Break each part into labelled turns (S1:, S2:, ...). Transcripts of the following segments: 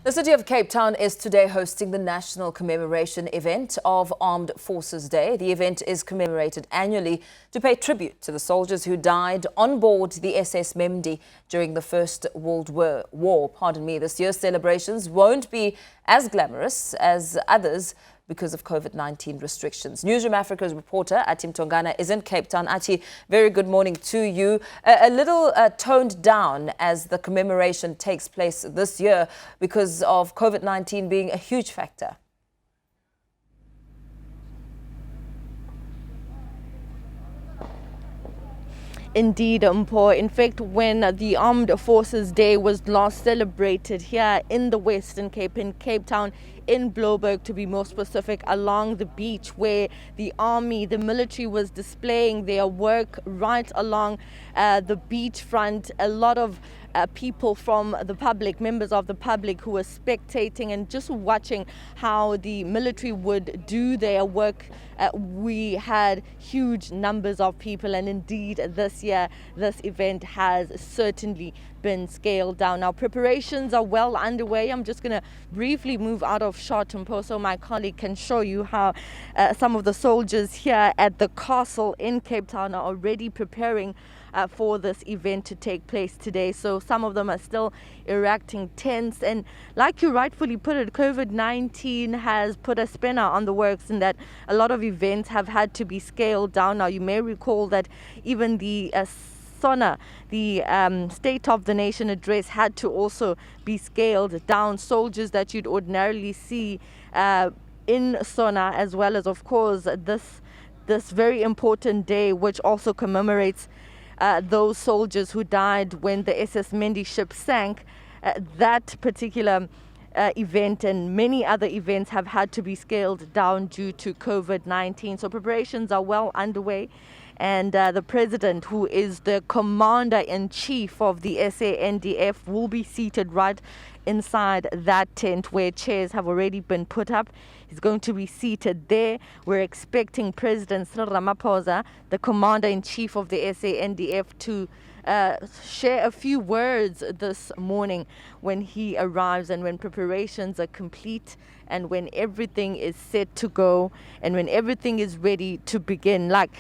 S1: The city of Cape Town is today hosting the national commemoration event of Armed Forces Day. The event is commemorated annually to pay tribute to the soldiers who died on board the SS Mendi during the First World War. This year's celebrations won't be as glamorous as others because of COVID-19 restrictions. Newzroom Afrika's reporter Ati Mtongana is in Cape Town. Ati, very good morning to you. A little toned down as the commemoration takes place this year because of COVID-19 being a huge factor.
S2: Indeed, Mpo. In fact, when the Armed Forces Day was last celebrated here in the Western Cape, in Cape Town, in Bloberg to be more specific, along the beach where the army, the military was displaying their work right along the beachfront. A lot of people from the public, members of the public who were spectating and just watching how the military would do their work. We had huge numbers of people, and indeed this year this event has certainly been scaled down. Now preparations are well underway. I'm just going to briefly move out of shot, Mpo, so my colleague can show you how some of the soldiers here at the castle in Cape Town are already preparing for this event to take place today. So some of them are still erecting tents, and like you rightfully put it, COVID-19 has put a spinner on the works in that a lot of events have had to be scaled down. Now you may recall that even the the State of the Nation address had to also be scaled down. Soldiers that you'd ordinarily see in Sona, as well as of course this very important day which also commemorates those soldiers who died when the SS Mendi ship sank. That particular event and many other events have had to be scaled down due to COVID-19. So preparations are well underway, and the president, who is the commander-in-chief of the SANDF, will be seated right inside that tent where chairs have already been put up. He's going to be seated there. We're expecting President Cyril Ramaphosa, the commander-in-chief of the SANDF, to share a few words this morning when he arrives, and when preparations are complete, and when everything is set to go, and when everything is ready to begin. Like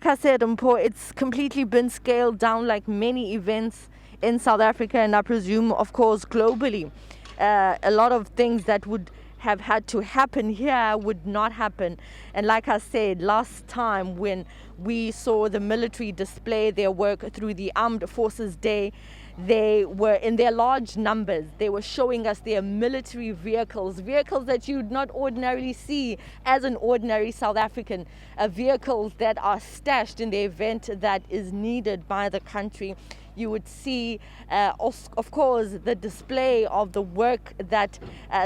S2: I said, Mpo, it's completely been scaled down like many events in South Africa, and I presume, of course, globally. A lot of things that would have had to happen here would not happen. And like I said, last time when we saw the military display their work through the Armed Forces Day, they were in their large numbers. They were showing us their military vehicles that you'd not ordinarily see as an ordinary South African, vehicles that are stashed in the event that is needed by the country. You would see, of course, the display of the work that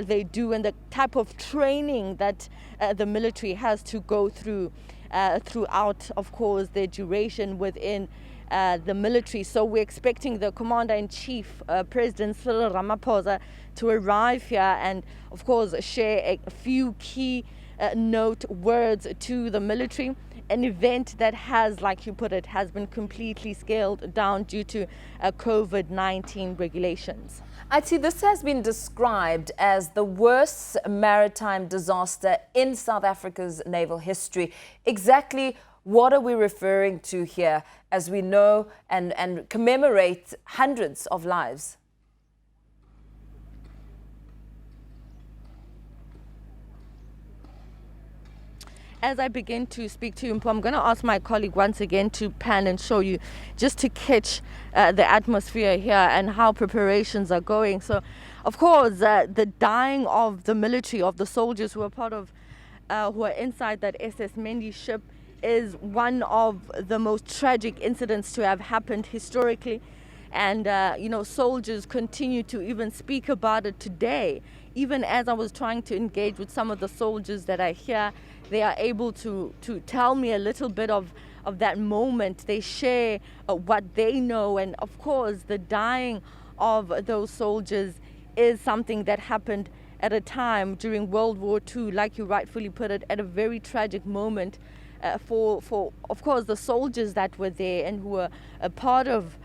S2: they do and the type of training that the military has to go through throughout, of course, their duration within the military. So we're expecting the Commander-in-Chief, President Cyril Ramaphosa, to arrive here and, of course, share a few key note words to the military. An event that has, like you put it, has been completely scaled down due to COVID-19 regulations.
S1: Ati, this has been described as the worst maritime disaster in South Africa's naval history. Exactly what are we referring to here as we know and commemorate hundreds of lives?
S2: As I begin to speak to you, Mpo, I'm going to ask my colleague once again to pan and show you, just to catch the atmosphere here and how preparations are going. So, of course, the dying of the military, of the soldiers who are part of, who are inside that SS Mendi ship, is one of the most tragic incidents to have happened historically. And, soldiers continue to even speak about it today. Even as I was trying to engage with some of the soldiers that are here, they are able to tell me a little bit of that moment. They share what they know. And of course, the dying of those soldiers is something that happened at a time during World War II, like you rightfully put it, at a very tragic moment for of course, the soldiers that were there and who were a part of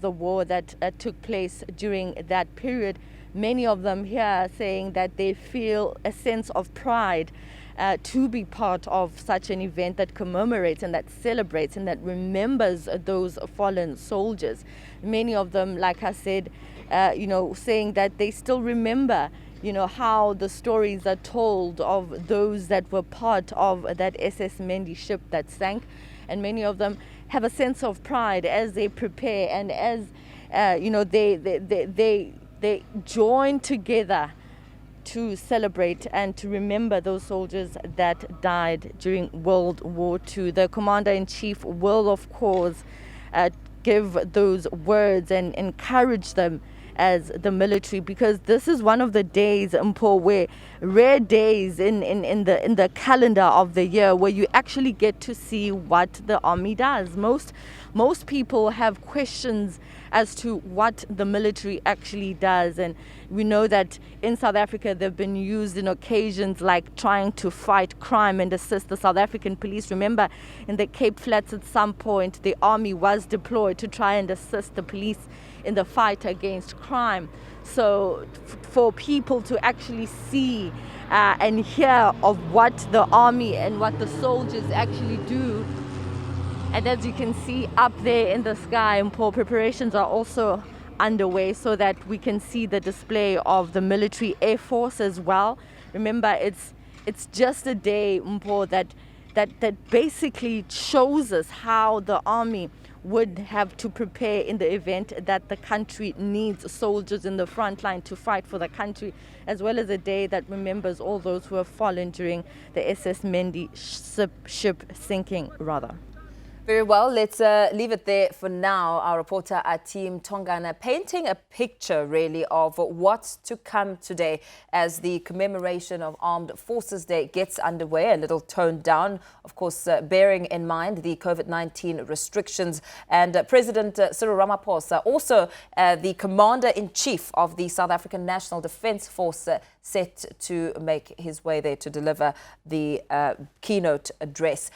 S2: the war that took place during that period. many of them here saying that they feel a sense of pride to be part of such an event that commemorates and that celebrates and that remembers those fallen soldiers. Many of them, like I said, saying that they still remember how the stories are told of those that were part of that SS Mendi ship that sank. And many of them have a sense of pride as they prepare and as, they join together to celebrate and to remember those soldiers that died during World War II. The Commander-in-Chief will, of course, give those words and encourage them as the military, because this is one of the days, Mpho, where rare days in the calendar of the year where you actually get to see what the army does. Most people have questions as to what the military actually does, and we know that in South Africa they've been used in occasions like trying to fight crime and assist the South African police. Remember, in the Cape Flats at some point the army was deployed to try and assist the police in the fight against crime. So for people to actually see and hear of what the army and what the soldiers actually do, and as you can see up there in the sky, Mpho, preparations are also underway so that we can see the display of the military air force as well. Remember, it's just a day, Mpho, that basically shows us how the army would have to prepare in the event that the country needs soldiers in the front line to fight for the country, as well as a day that remembers all those who have fallen during the SS Mendi ship sinking, rather.
S1: Very well, let's leave it there for now. Our reporter, Atim Tongana, painting a picture really of what's to come today as the commemoration of Armed Forces Day gets underway, a little toned down, of course, bearing in mind the COVID-19 restrictions. And President Cyril Ramaphosa, also the Commander-in-Chief of the South African National Defence Force, set to make his way there to deliver the keynote address.